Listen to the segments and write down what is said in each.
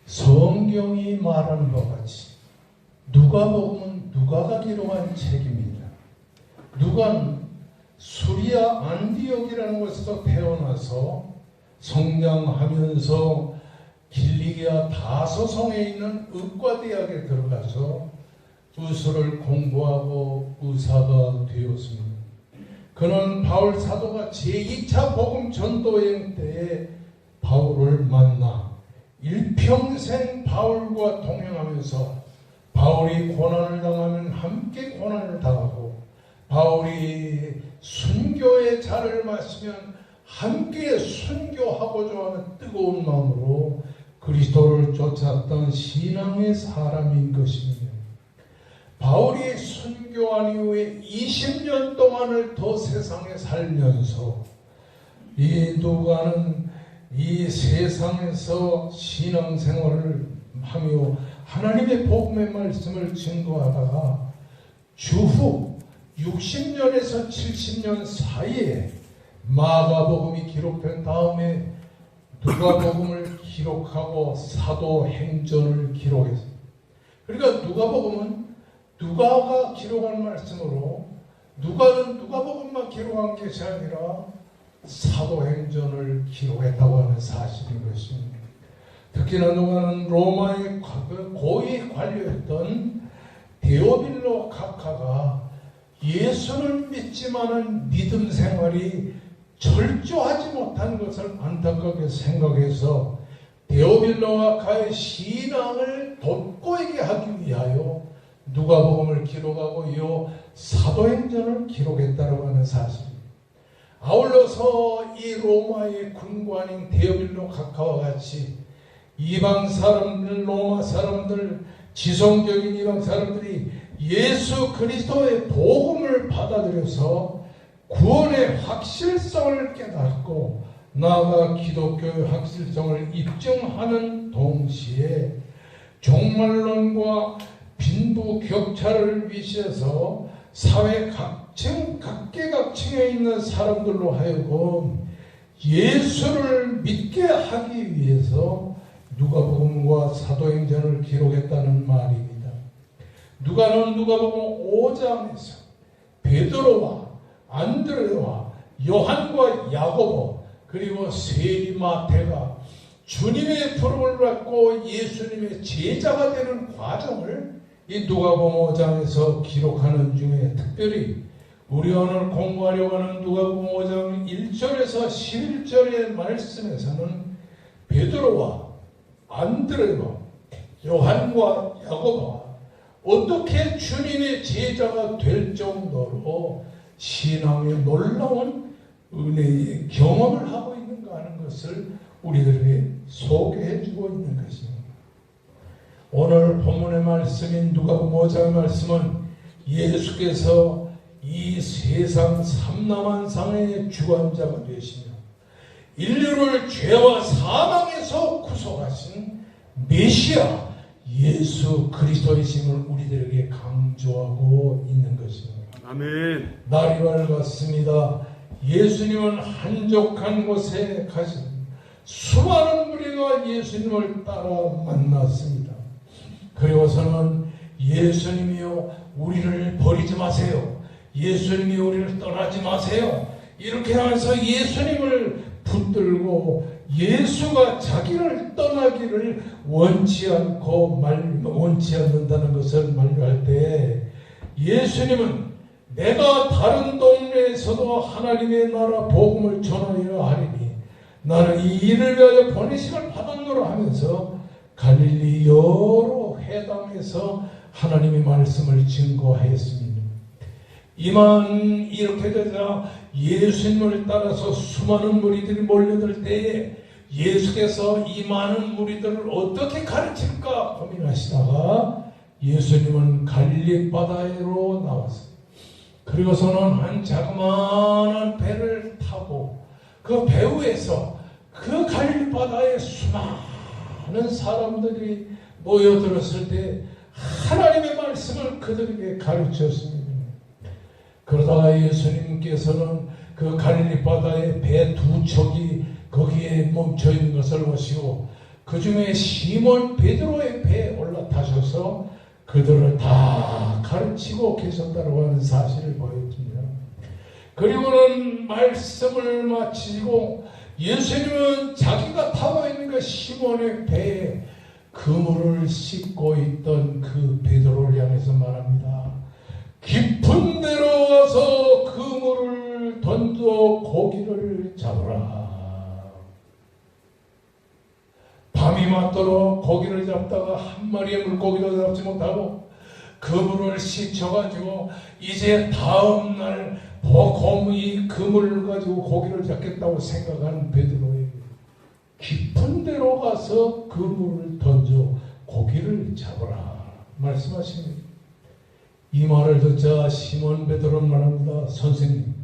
성경이 말하는 것 같이 누가복음은 누가가 기록한 책입니다. 누가는 수리아 안디옥이라는 곳에서 태어나서 성장하면서 길리기아 다소성에 있는 의과대학에 들어가서 의술을 공부하고 의사가 되었습니다. 그는 바울 사도가 제2차 복음 전도여행 때에 바울을 만나 일평생 바울과 동행하면서 바울이 고난을 당하면 함께 고난을 당하고 바울이 순교의 잔을 마시면 함께 순교하고자 하는 뜨거운 마음으로 그리스도를 쫓았던 신앙의 사람인 것입니다. 바울이 순교한 이후에 20년 동안을 더 세상에 살면서 이 누가는 이 세상에서 신앙생활을 하며 하나님의 복음의 말씀을 증거하다가 주후 60년에서 70년 사이에 마가복음이 기록된 다음에 누가복음을 기록하고 사도행전을 기록했습니다. 그러니까 누가복음은 누가가 기록한 말씀으로 누가는 누가복음만 기록한 것이 아니라 사도행전을 기록했다고 하는 사실인 것입니다. 특히나 누가는 로마의 고위 관료였던 데오빌로 각하가 예수를 믿지만은 믿음 생활이 철저하지 못한 것을 안타깝게 생각해서 데오빌로 각하의 신앙을 돋보이게 하기 위하여 누가복음을 기록하고 이 사도행전을 기록했다고 하는 사실입니다. 아울러서 이 로마의 군관인 데오빌로 각하와 같이 이방 사람들, 로마 사람들, 지성적인 이방 사람들이 예수 그리스도의 복음을 받아들여서 구원의 확실성을 깨닫고 나아가 기독교의 확실성을 입증하는 동시에 종말론과 빈부격차를 위시해서 사회 각계각층에 있는 사람들로 하여금 예수를 믿게 하기 위해서 누가복음과 사도행전을 기록했다는 말입니다. 누가는 누가복음 5장에서 베드로와 안드레와 요한과 야고보 그리고 세리마태가 주님의 부름을 받고 예수님의 제자가 되는 과정을 이 누가복음 5장에서 기록하는 중에 특별히 우리 오늘 공부하려고 하는 누가복음 5장 1절에서 11절의 말씀에서는 베드로와 안드레와 요한과 야고보가 어떻게 주님의 제자가 될 정도로 신앙의 놀라운 은혜의 경험을 하고 있는가 하는 것을 우리들에게 소개해주고 있는 것입니다. 오늘 본문의 말씀인 누가복음 5장의 말씀은 예수께서 이 세상 삼남한상의 주관자가 되시며 인류를 죄와 사망에서 구속하신 메시아 예수 그리스도이심을 우리들에게 강조하고 있는 것입니다. 아멘. 날이 밝았습니다. 예수님은 한적한 곳에 가신 수많은 무리가 예수님을 따라 만났습니다. 그리고서는 예수님이요 우리를 버리지 마세요. 예수님이 우리를 떠나지 마세요. 이렇게 하면서 예수님을 붙들고 예수가 자기를 떠나기를 원치 않는다는 것을 만류할 때 예수님은 내가 다른 동네에서도 하나님의 나라 복음을 전하여 하리니 나는 이 일을 위하여 보내심을 받았노라 하면서 갈릴리 여러 회당에서 하나님의 말씀을 증거하였습니다. 이만 이렇게 되자 예수님을 따라서 수많은 무리들이 몰려들 때에 예수께서 이 많은 무리들을 어떻게 가르칠까 고민하시다가 예수님은 갈릴리 바다로 나왔어요. 그리고서는 한 자그마한 배를 타고 그 배 위에서 그 갈릴리 바다에 수많은 사람들이 모여들었을 때 하나님의 말씀을 그들에게 가르쳤습니다. 그러다가 예수님께서는 그 갈릴리 바다에 배 두 척이 거기에 멈춰 있는 것을 보시고 그 중에 시몬 베드로의 배에 올라타셔서 그들을 다 가르치고 계셨다고 하는 사실을 보여줍니다. 그리고는 말씀을 마치고 예수님은 자기가 타고 있는 그 시몬의 배에 그물을 씻고 있던 그 베드로를 향해서 말합니다. 깊은 데로 와서 그물을 던져 고기를 잡으라. 밤이 맞도록 고기를 잡다가 한 마리의 물고기도 잡지 못하고 그물을 씻어가지고 이제 다음날 이 그물을 가지고 고기를 잡겠다고 생각하는 베드로에게 깊은 데로 가서 그물을 던져 고기를 잡으라 말씀하십니다. 이 말을 듣자 시몬 베드로는 말합니다. 선생님,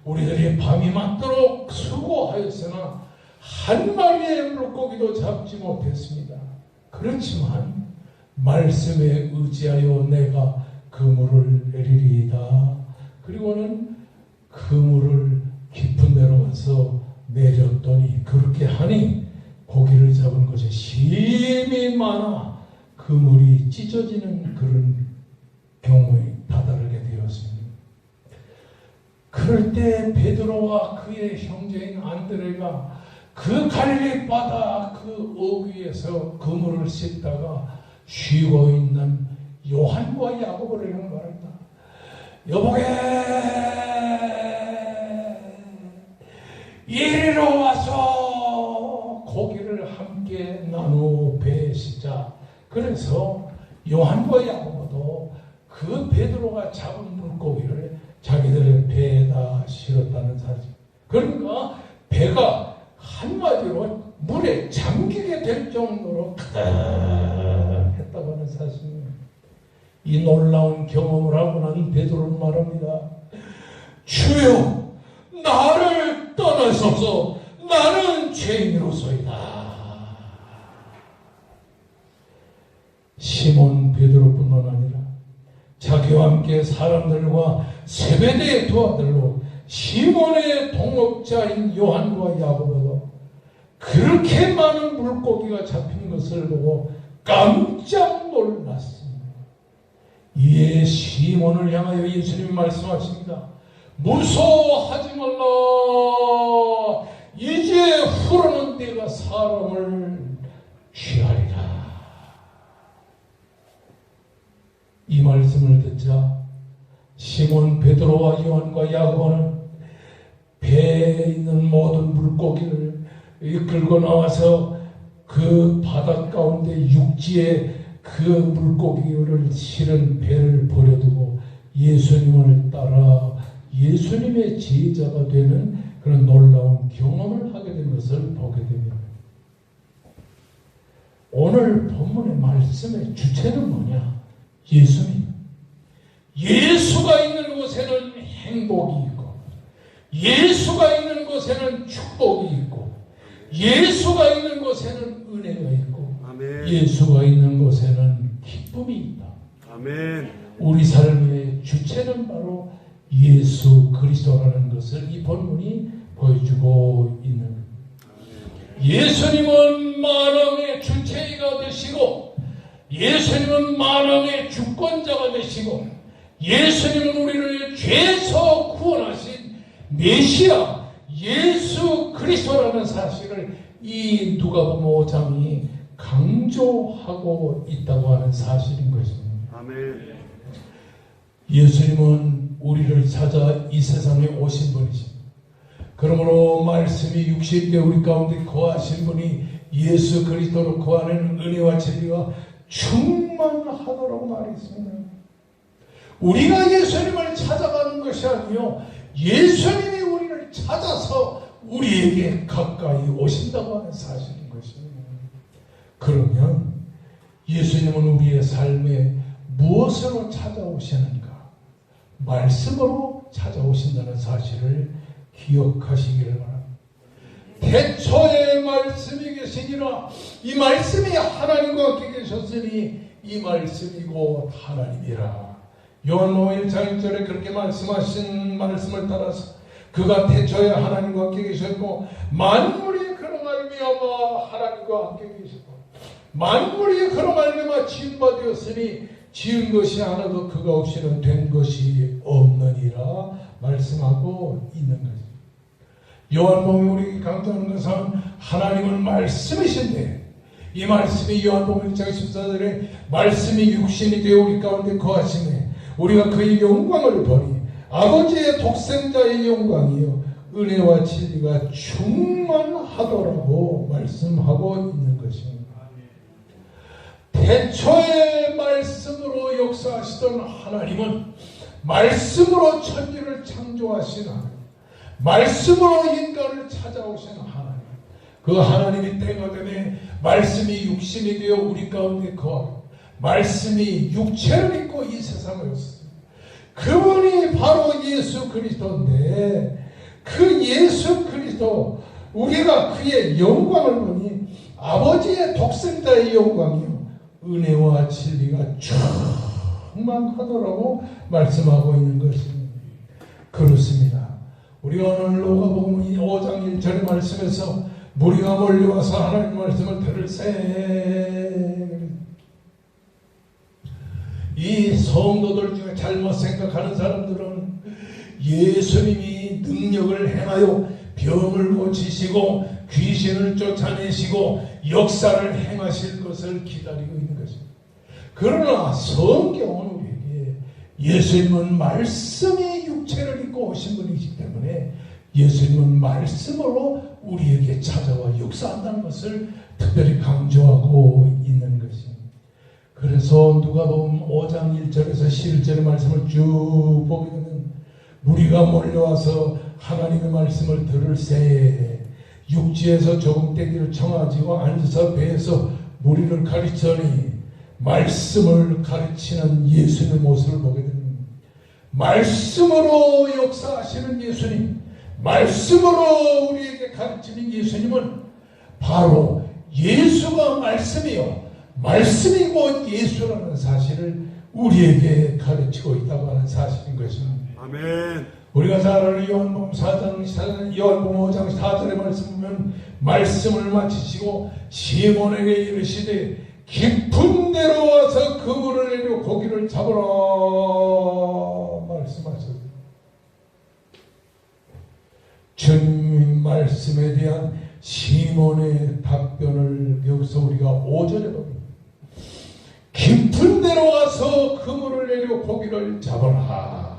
우리들이 밤이 맞도록 수고하였으나 한 마리의 물고기도 잡지 못했습니다. 그렇지만 말씀에 의지하여 내가 그물을 내리리이다. 그리고는 그물을 깊은 데로 가서 내렸더니 그렇게 하니 고기를 잡은 것이 심히 많아 그물이 찢어지는 그런 경우에 다다르게 되었습니다. 그럴 때 베드로와 그의 형제인 안드레가 그 갈릴리 바다 그 어귀에서 그물을 씻다가 쉬고 있는 요한과 야고보를 말한다. 여보게 이리로 와서 고기를 함께 나누어 배시자. 그래서 요한과 야고보도 그 베드로가 잡은 물고기를 자기들의 배에다 실었다는 사실. 그러니까 배가 한마디로 물에 잠기게 될 정도로 했다고 하는 사실입니다. 이 놀라운 경험을 하고 난 베드로는 말합니다. 주여, 나를 떠나소서. 나는 죄인으로소이다. 시몬 베드로뿐만 아니라 자기와 함께 사람들과 세베대의 두 아들로 시몬의 동업자인 요한과 야고보도 그렇게 많은 물고기가 잡힌 것을 보고 깜짝 놀랐습니다. 이에 시몬을 향하여 예수님이 말씀하십니다. 무서워하지 말라. 이제 후로는 네가 사람을 취하리라. 이 말씀을 듣자 시몬 베드로와 요한과 야고보는 배에 있는 모든 물고기를 끌고 나와서 그 바다 가운데 육지에 그 물고기를 실은 배를 버려두고 예수님을 따라 예수님의 제자가 되는 그런 놀라운 경험을 하게 된 것을 보게 됩니다. 오늘 본문의 말씀의 주체는 뭐냐? 예수님. 예수가 있는 곳에는 행복이 있고, 예수가 있는 곳에는 축복이 있고, 예수가 있는 곳에는 은혜가 있고, 아멘. 예수가 있는 곳에는 기쁨이 있다. 아멘. 우리 삶의 주체는 바로 예수 그리스도라는 것을 이 본문이 보여주고 있는. 예수님은 만왕의 주체가 되시고, 예수님은 만왕의 주권자가 되시고, 예수님은 우리를 죄에서 구원하신 메시아 예수 그리스도라는 사실을 이 누가복음 5장이 강조하고 있다고 하는 사실인 것입니다. 아멘. 예수님은 우리를 찾아 이 세상에 오신 분이십니다. 그러므로 말씀이 육신되 우리 가운데 거하신 분이 예수 그리스도로 거하는 은혜와 진리가 충만하다라고 말했습니다. 우리가 예수님을 찾아가는 것이 아니요, 예수님이 우리를 찾아서 우리에게 가까이 오신다고 하는 사실인 것입니다. 그러면 예수님은 우리의 삶에 무엇으로 찾아오시는가? 말씀으로 찾아오신다는 사실을 기억하시기를 바랍니다. 태초에 말씀이 계시니라. 이 말씀이 하나님과 함께 계셨으니 이 말씀이고 하나님이라. 요한복음 1장 1절에 그렇게 말씀하신 말씀을 따라서 그가 태초에 하나님과 함께 계셨고 만물이 그로 말미암아 하나님과 함께 계시고 만물이 그로 말미암아 지은 바 되었으니 지은 것이 하나도 그가 없이는 된 것이 없느니라 말씀하고 있는 것입니다. 요한복음이 우리에게 강조하는 것은 하나님은 말씀이신데 이 말씀이 요한복음 1장 14절에 말씀이 육신이 되어 우리 가운데 거하시네 우리가 그의 영광을 보니 아버지의 독생자의 영광이요 은혜와 진리가 충만하더라고 말씀하고 있는 것입니다. 태초에 말씀으로 역사하시던 하나님은 말씀으로 천지를 창조하신 하나님, 말씀으로 인간을 찾아오신 하나님, 그 하나님이 때가 되매 말씀이 육신이 되어 우리 가운데 거하고 말씀이 육체를 입고 이 세상에 오셨습니다. 그분이 바로 예수 그리스도인데 그 예수 그리스도 우리가 그의 영광을 보니 아버지의 독생자의 영광이요 은혜와 진리가 충만하더라고 말씀하고 있는 것입니다. 그렇습니다. 우리가 오늘 누가복음 5장 1절의 말씀에서 무리가 몰려와서 하나님 말씀을 들을세 이 성도들 중에 잘못 생각하는 사람들은 예수님이 능력을 행하여 병을 고치시고 귀신을 쫓아내시고 역사를 행하실 것을 기다리고 있는 것입니다. 그러나 성경은 우리에게 예수님은 말씀이 육체를 입고 오신 분이시기 때문에 예수님은 말씀으로 우리에게 찾아와 역사한다는 것을 특별히 강조하고 있는 것입니다. 그래서 누가복음 5장 1절에서 11절의 말씀을 쭉 보게 되면 무리가 몰려와서 하나님의 말씀을 들을새 육지에서 조금떼기를 청하지고 앉아서 배에서 무리를 가르치더니 말씀을 가르치는 예수님의 모습을 보게 됩니다. 말씀으로 역사하시는 예수님, 말씀으로 우리에게 가르치는 예수님은 바로 예수가 말씀이요 말씀이 곧 예수라는 사실을 우리에게 가르치고 있다고 하는 사실인 것입니다. 아멘. 우리가 잘 아는 요한복음 5장 4절의 말씀 보면 말씀을 마치시고 시몬에게 이르시되 깊은 데로 와서 그물을 내려 고기를 잡으라 말씀하셨습니다. 주님 말씀에 대한 시몬의 답변을 여기서 우리가 5절에 봅니다. 깊은 데로 와서 그물을 내려 고기를 잡아라.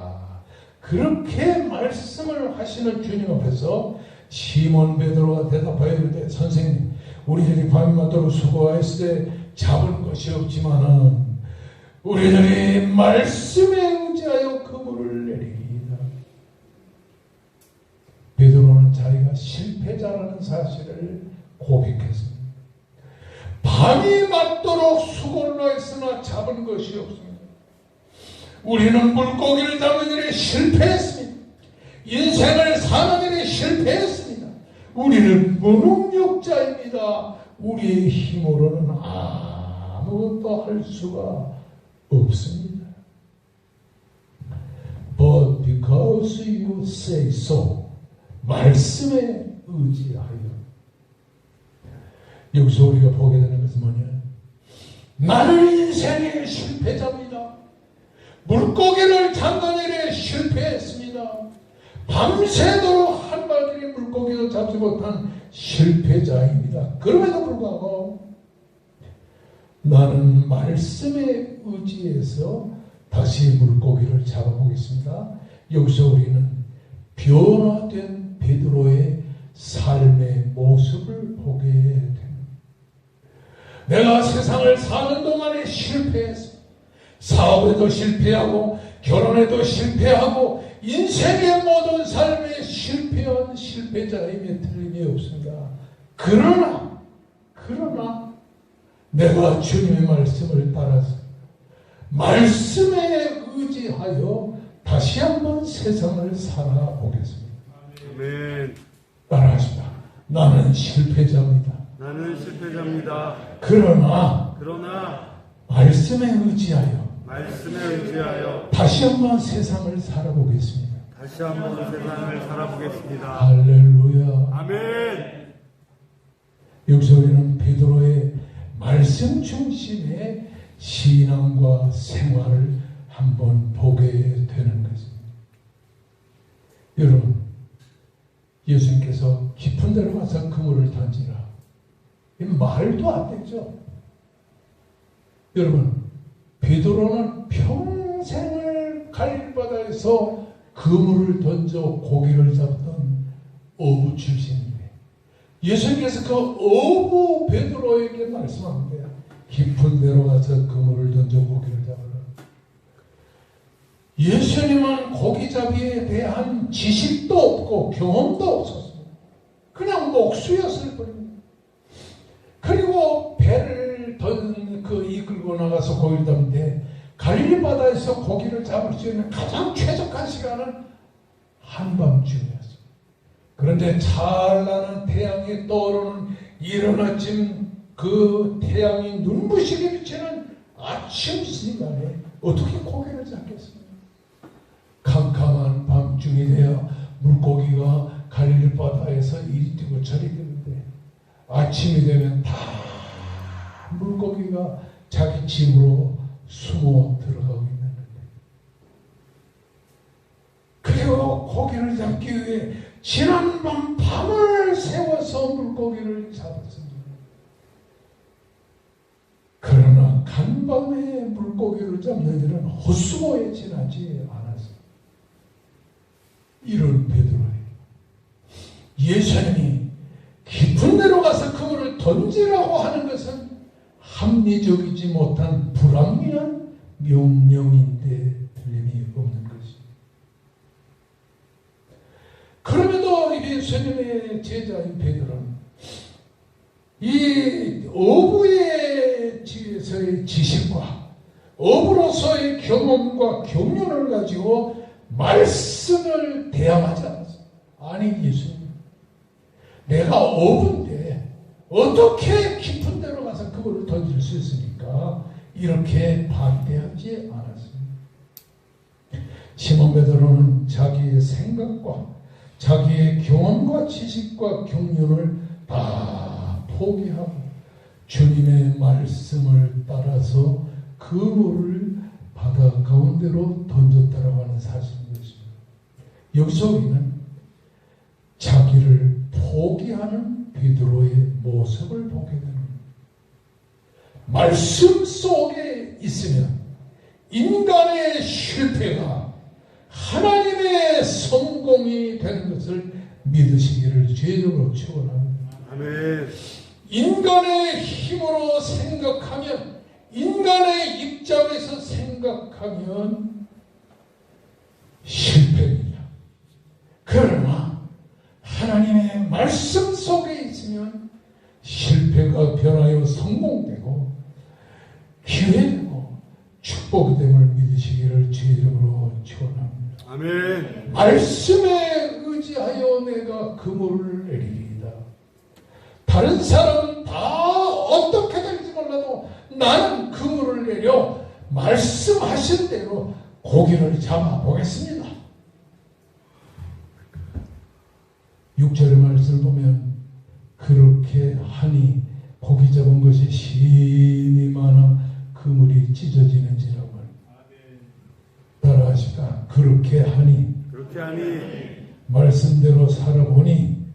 그렇게 말씀을 하시는 주님 앞에서 시몬 베드로가 대답하여 이르되 선생님 우리들이 밤낮으로 수고하였을 때 잡은 것이 없지만은 우리들이 말씀에 의지하여 그물을 내리리이다. 베드로는 자기가 실패자라는 사실을 고백했습니다. 밤이 맞도록 수고를 하였으나 잡은 것이 없습니다. 우리는 물고기를 잡는 일에 실패했습니다. 인생을 사는 일에 실패했습니다. 우리는 무능력자입니다. 우리의 힘으로는 아무것도 할 수가 없습니다. But because you say so, 말씀에 의지하여. 여기서 우리가 보게 되는 것은 뭐냐? 나는 인생의 실패자입니다. 물고기를 잡는 일에 실패했습니다. 밤새도록 한 마리의 물고기도 잡지 못한 실패자입니다. 그럼에도 불구하고 나는 말씀에 의지해서 다시 물고기를 잡아보겠습니다. 여기서 우리는 변화된 베드로의 삶의 모습을 보게 됩니다. 내가 세상을 사는 동안에 실패했습니다. 사업에도 실패하고 결혼에도 실패하고 인생의 모든 삶에 실패한 실패자임에 틀림이 없습니다. 그러나 내가 주님의 말씀을 따라서 말씀에 의지하여 다시 한번 세상을 살아보겠습니다. 아멘. 따라하시다. 나는 실패자입니다. 나는 실패자입니다. 그러나 말씀에 의지하여 다시 한번 세상을 살아보겠습니다. 다시 한번 세상을 살아보겠습니다. 할렐루야. 아멘. 말씀 중심의 신앙과 생활을 한번 보게 되는 것입니다. 여러분, 예수님께서 깊은 데로 가서 그물을 던지라. 이 말도 안 되죠. 여러분, 베드로는 평생을 갈릴바다에서 그물을 던져 고기를 잡던 어부 출신인데 예수님께서 그 어부 베드로에게 말씀합니다. 깊은 데로 가서 그물을 던져 고기를 잡으라. 예수님은 고기잡이에 대한 지식도 없고 경험도 없었습니다. 그냥 목수였을 뿐입니다. 그리고 배를 이끌고 나가서 고기를 잡는데 갈릴리 바다에서 고기를 잡을 수 있는 가장 최적한 시간은 한밤중이었습니다. 그런데 찬란한 태양이 떠오르는 이른 아침 그 태양이 눈부시게 비치는 아침 시간에 어떻게 고기를 잡겠습니까? 캄캄한 밤중이 되어 물고기가 갈릴리 바다에서 이리 뛰고 저리 뛰는데 아침이 되면 다 물고기가 자기 집으로 숨어 들어가고 있는 건데 그리고 고기를 잡기 위해 지난밤 밤을 새워서 물고기를 잡았습니다. 그러나 간밤에 물고기를 잡는 일은 헛수고에 지나지 않았습니다. 이런 베드로예요. 예수님이 깊은 데로 가서 그물을 던지라고 하는 것은 합리적이지 못한 불합리한 명령인데 틀림이 없는 것입니다. 그럼에도 예수님의 제자인 베드로는 이 어부의 지식과 어부로서의 경험과 경륜을 가지고 말씀을 대항하지 않았습니다. 아니 예수님, 내가 어부인데 어떻게 깊은 데로 가서 그거를 던질 수 있습니까? 이렇게 반대하지 않았습니다. 시몬 베드로는 자기의 생각과 자기의 경험과 지식과 경륜을 다 포기하고 주님의 말씀을 따라서 그물을 바다 가운데로 던졌다라고 하는 사실이었습니다. 여기서 우리는 자기를 포기하는 베드로의 모습을 보게 됩니다. 말씀 속에 있으면 인간의 실패가 하나님의 성공이 되는 것을 믿으시기를 주의적으로 축원합니다. 아멘. 인간의 힘으로 생각하면, 인간의 입장에서 생각하면 실패입니다. 그러나 하나님의 말씀 속에 있으면 실패가 변하여 성공되고 기회되고 축복이 됨을 믿으시기를 주의적으로 축원합니다. 아멘. 말씀에 의지하여 내가 그물을 내리리이다. 다른 사람은 다 어떻게 될지 몰라도 나는 그물을 내려 말씀하신 대로 고기를 잡아보겠습니다. 6절의 말씀을 보면 그렇게 하니 고기 잡은 것이 심히 많아 그물이 찢어지는지라고 따라하시다. 그렇게 하니 말씀대로 살아보니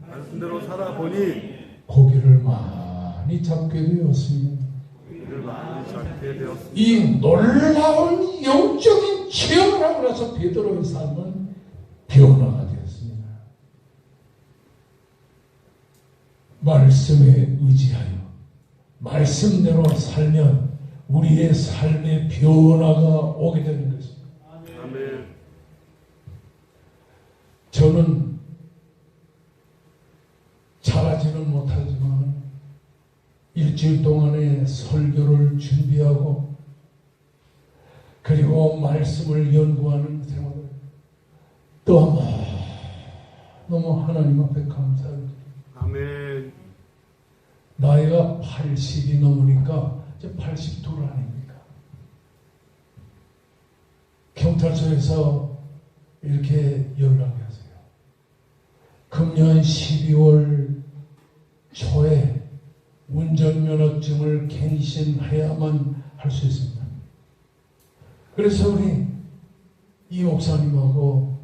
고기를 많이 잡게 되었습니다. 이 놀라운 영적인 체험을 하고 나서 베드로의 삶은 변화가 되었습니다. 말씀에 의지하여 말씀대로 살면 우리의 삶의 변화가 오게 되는 것입니다. 아멘. 저는 잘하지는 못하지만 일주일 동안의 설교를 준비하고 그리고 말씀을 연구하는 생활을 너무 하나님 앞에 감사합니다. 아멘. 나이가 80이 넘으니까 이제 82 아닙니까? 경찰서에서 이렇게 연락이 왔어요. 금년 12월 초에 운전면허증을 갱신해야만 할 수 있습니다. 그래서 우리 이 목사님하고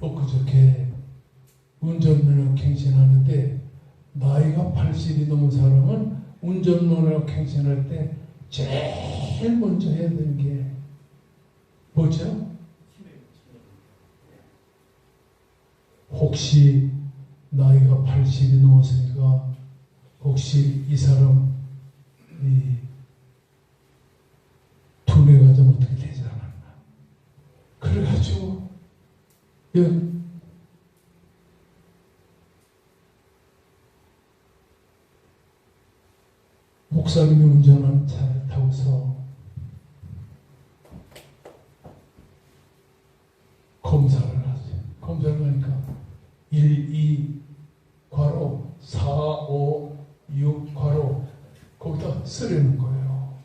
엊그저께 운전면허 갱신하는데 나이가 80이 넘은 사람은 운전면허 갱신할 때 제일 먼저 해야 되는 게 뭐죠? 혹시 나이가 80이 넘었으니까 혹시 이 사람 이 두뇌가 좀 어떻게 되지 않았나. 그래가지고 목사님이 운전한 차를 타고서 검사를 하죠. 검사를 하니까 1, 2 괄호 4, 5, 6 괄호 거기다 쓰려는 거예요.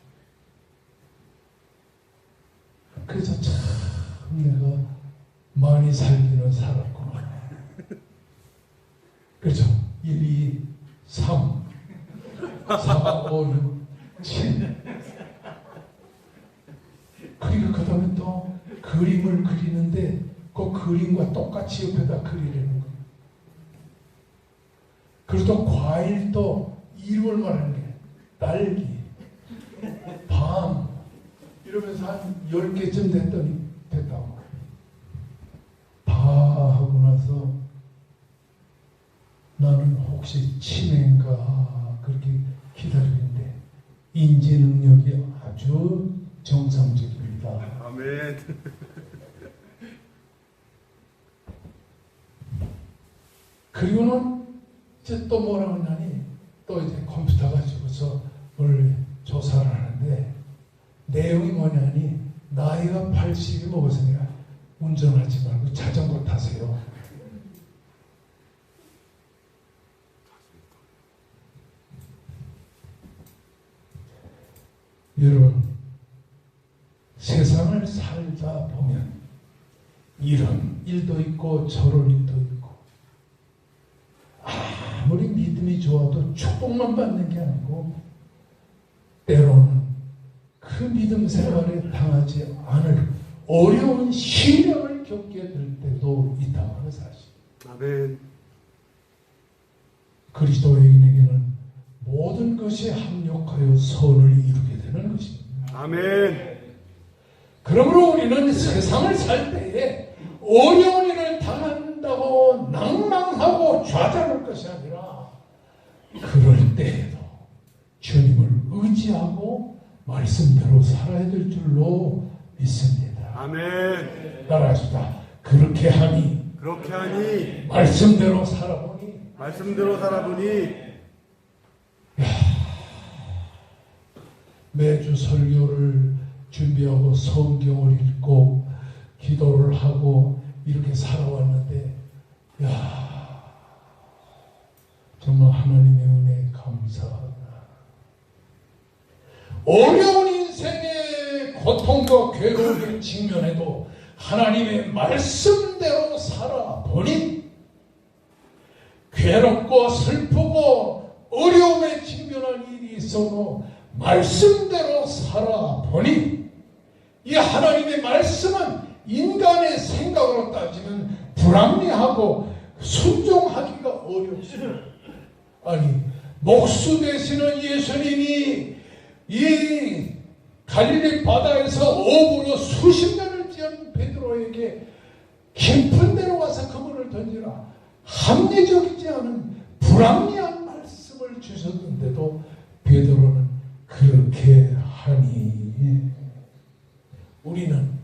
그래서 참 내가 많이 살기는 살았구나. 그렇죠. 1, 2, 3 4, 5, 6, 7 그리고 그 다음에 또 그림을 그리는데 그 그림과 똑같이 옆에다 그리려는 거예요. 그리고 또 과일도 이름을 말하는 게 딸기, 밤 이러면서 한 10개쯤 됐더니 됐다고. 다 하고 나서 나는 혹시 치매인가 그렇게 기다리는데 인지 능력이 아주 정상적입니다. 아멘. 그리고는 이제 또 뭐라고 하냐니 또 이제 컴퓨터 가지고서 뭘 조사를 하는데 내용이 뭐냐니 나이가 80이 먹었으니까 운전하지 말고 자전거 타세요. 여러분 세상을 살다 보면 이런 일도 있고 저런 일도 있고 아무리 믿음이 좋아도 축복만 받는 게 아니고 때로는 그 믿음 생활에 당하지 않을 어려운 시련을 겪게 될 때도 있다는 하는 사실. 아멘. 그리스도인에게는 모든 것이 합력하여 선을 이루게 되는 것입니다. 아멘. 그러므로 우리는 세상을 살 때에 어려운 일을 당한다고 낭망하고 좌절할 것이 아니라 그럴 때에도 주님을 의지하고 말씀대로 살아야 될 줄로 믿습니다. 아멘. 따라합시다. 그렇게 하니 말씀대로 살아보니 매주 설교를 준비하고 성경을 읽고 기도를 하고 이렇게 살아왔는데 정말 하나님의 은혜에 감사하다. 어려운 인생의 고통과 괴로움을 직면해도 하나님의 말씀대로 살아보니 괴롭고 슬프고 어려움에 직면한 일이 있어도 말씀대로 살아보니 이 하나님의 말씀은 인간의 생각으로 따지면 불합리하고 순종하기가 어렵습니다. 아니 목수 되시는 예수님이 이 갈릴리 바다에서 어부로 수십 년을 지은 베드로에게 깊은 데로 와서 그물을 던지라 합리적이지 않은 불합리한 말씀을 주셨는데도 베드로는 그렇게 하니 우리는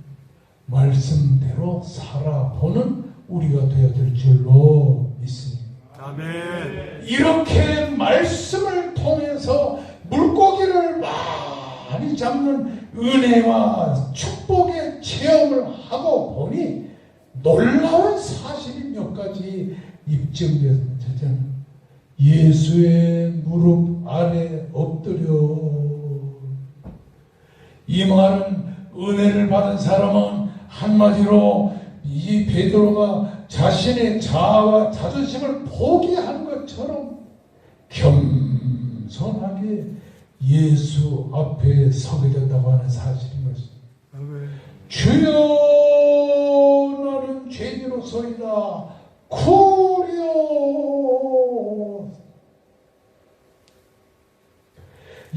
말씀대로 살아보는 우리가 되어야 될 줄로 믿습니다. 아멘. 이렇게 말씀을 통해서 물고기를 많이 잡는 은혜와 축복의 체험을 하고 보니 놀라운 사실이 몇 가지 입증되었잖아요. 예수의 무릎 아래 엎드려. 이 말은 은혜를 받은 사람은 한마디로 이 베드로가 자신의 자아와 자존심을 포기한 것처럼 겸손히 겸손하게 예수 앞에 서게 된다고 하는 사실인 것입니다. 아멘. 주여 나는 죄인으로서이다 쿠리오.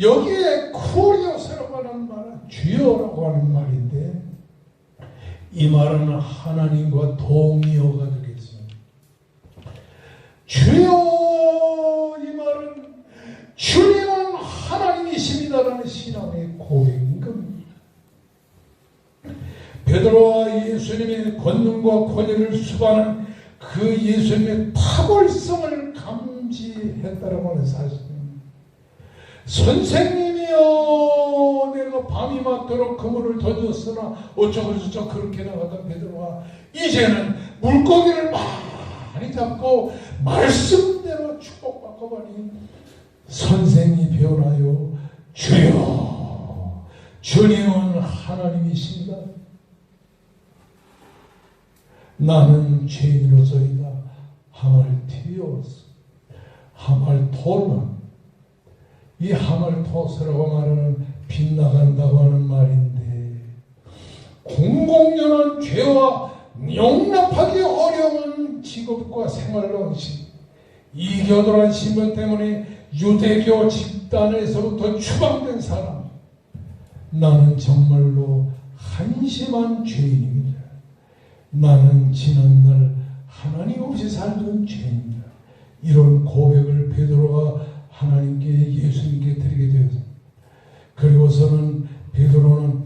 여기에 쿠리오스라고 하는 말은 주여라고 하는 말인데 이 말은 하나님과 동의어가 되겠습니다. 주여 이 말은 주님은 하나님이십니다라는 신앙의 고백인 겁니다. 베드로와 예수님의 권능과 권위를 수반한 그 예수님의 탁월성을 감지했다라고 하는 사실입니다. 선생님이여 내가 밤이 맞도록 그물을 던졌으나 어쩌고 저쩌고 그렇게 나갔던 베드로가 이제는 물고기를 많이 잡고 말씀대로 축복받고 보니 선생이 배우나요 주여 주님은 하나님이십니다. 나는 죄인으로서이다. 하말티오스 하말토는 이 하말토스라고 말하는 빗나간다고 하는 말인데 공공연한 죄와 용납하기 어려운 직업과 생활 방식 이교도란 신분 때문에 유대교 집단에서부터 추방된 사람 나는 정말로 한심한 죄인입니다. 나는 지난날 하나님 없이 살던 죄인입니다. 이런 고백을 베드로가 하나님께 예수님께 드리게 되었습니다. 그리고서는 베드로는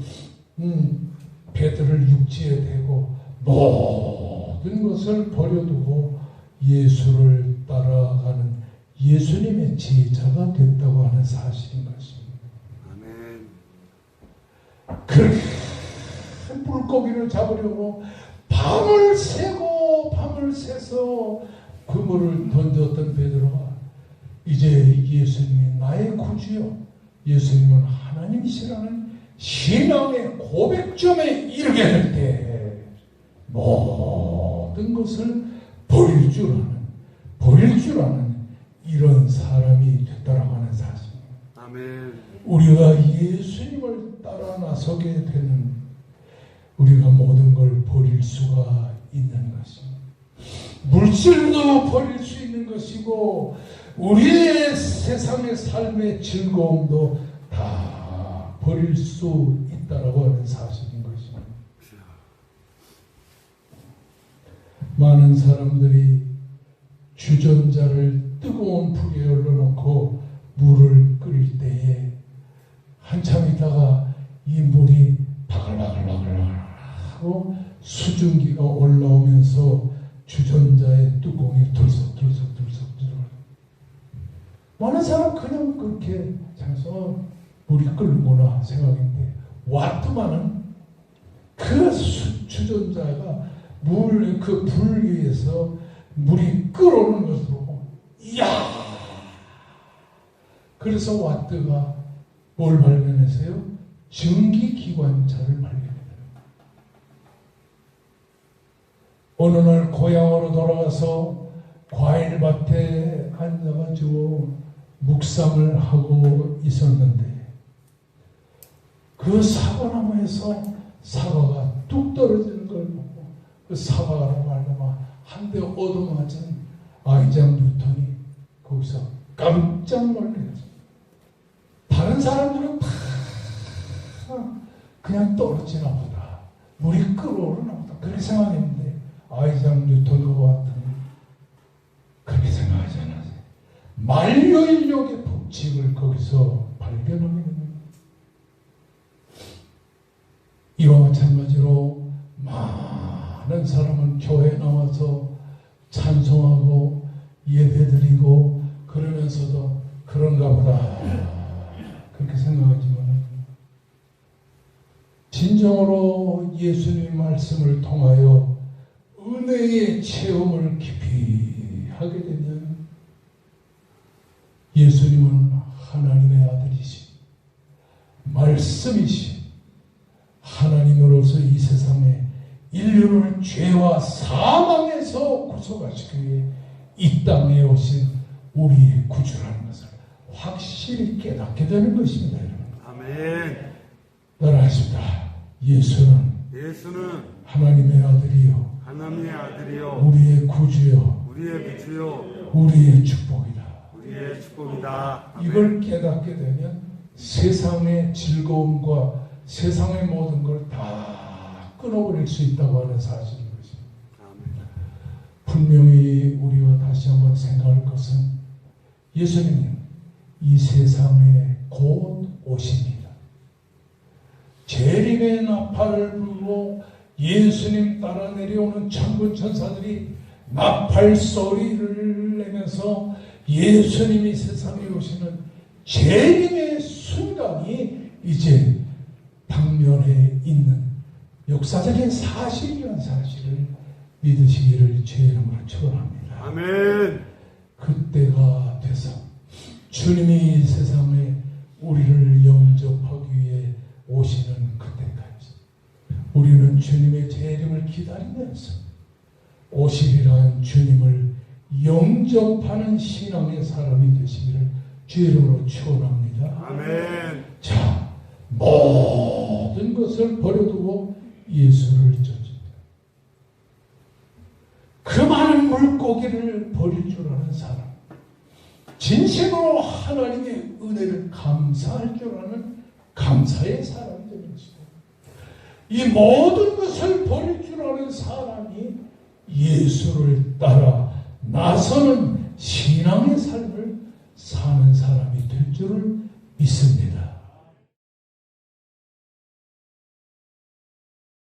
베드로를 육지에 대고 모든 것을 버려두고 예수를 따라가는 예수님의 제자가 됐다고 하는 사실인 것입니다. 아멘. 그렇게 물고기를 잡으려고 밤을 새서 그물을 던졌던 베드로가 이제 예수님이 나의 구주요 예수님은 하나님이시라는 신앙의 고백점에 이르게 될 때 모든 것을 버릴 줄 아는 이런 사람이 됐다라고 하는 사실입니다. 아멘. 우리가 예수님을 따라 나서게 되는 우리가 모든 걸 버릴 수가 있는 것입니다. 물질도 버릴 수 있는 것이고 우리의 세상의 삶의 즐거움도 다 버릴 수 있다라고 하는 사실인 것입니다. 많은 사람들이 주전자를 뜨거운 불에 올려놓고 물을 끓일 때에 한참 있다가 이 물이 바글바글바글하고 수증기가 올라오면서 주전자의 뚜껑이 들썩들썩 많은 사람 그냥 그렇게 해서 물이 끓구나 생각인데 와트만은 그 주전자가 그 불 위에서 물이 끓어오는 것을 보고 이야 그래서 와트가 뭘 발견했어요? 증기기관차를 발견해요. 어느 날 고향으로 돌아가서 과일밭에 앉아가지고 묵상을 하고 있었는데 그 사과나무에서 사과가 뚝 떨어지는 걸 보고 그 사과로 말미암아 한 대 얻어맞은 아이작 뉴턴이 거기서 깜짝 놀랐어요. 다른 사람들은 다 그냥 떨어지나 보다 물이 끓어오르나 보다 그렇게 생각했는데 아이작 뉴턴과 같은 그렇게 생각하지 않았어요. 만료인력의 법칙을 거기서 발견하게 됩니다. 이와 마찬가지로 많은 사람은 교회에 나와서 찬송하고 예배드리고 그러면서도 그런가 보다 그렇게 생각하지만 진정으로 예수님의 말씀을 통하여 은혜의 체험을 깊이 하게 되면 예수님은 하나님의 아들이신 말씀이신 하나님으로서 이 세상에 인류를 죄와 사망에서 구속하시기 위해 이 땅에 오신 우리의 구주라는 것을 확실히 깨닫게 되는 것입니다. 여러분. 아멘. 따라하십니다. 예수는 하나님의 아들이요 하나님의 아들이요 우리의 구주요 우리의 구주요 우리의 축복이다. 우리의 축복이다. 아멘. 이걸 깨닫게 되면 세상의 즐거움과 세상의 모든 걸 다 끊어버릴 수 있다고 하는 사실인 것입니다. 아멘. 분명히 우리가 다시 한번 생각할 것은 예수님은 이 세상에 곧 오십니다. 재림의 나팔을 불고 예수님 따라 내려오는 천군 천사들이 나팔 소리를 내면서 예수님이 세상에 오시는 재림의 순간이 이제 당면에 있는 역사적인 사실이라는 사실을 믿으시기를 주의 이름으로 축원합니다. 아멘. 그때가 돼서 주님이 이 세상에 우리를 영접하기 위해 오시는 그때까지 우리는 주님의 재림을 기다리면서 오시리라는 주님을 영접하는 신앙의 사람이 되시기를 주의 이름으로 축원합니다. 아멘. 자, 모든 것을 버려두고 예수를 쫓습니다. 그 많은 물고기를 버릴 줄 아는 사람, 진심으로 하나님의 은혜를 감사할 줄 아는 감사의 사람이 되는 것이고, 이 모든 것을 버릴 줄 아는 사람이 예수를 따라 나서는 신앙의 삶을 사는 사람이 될 줄을 믿습니다.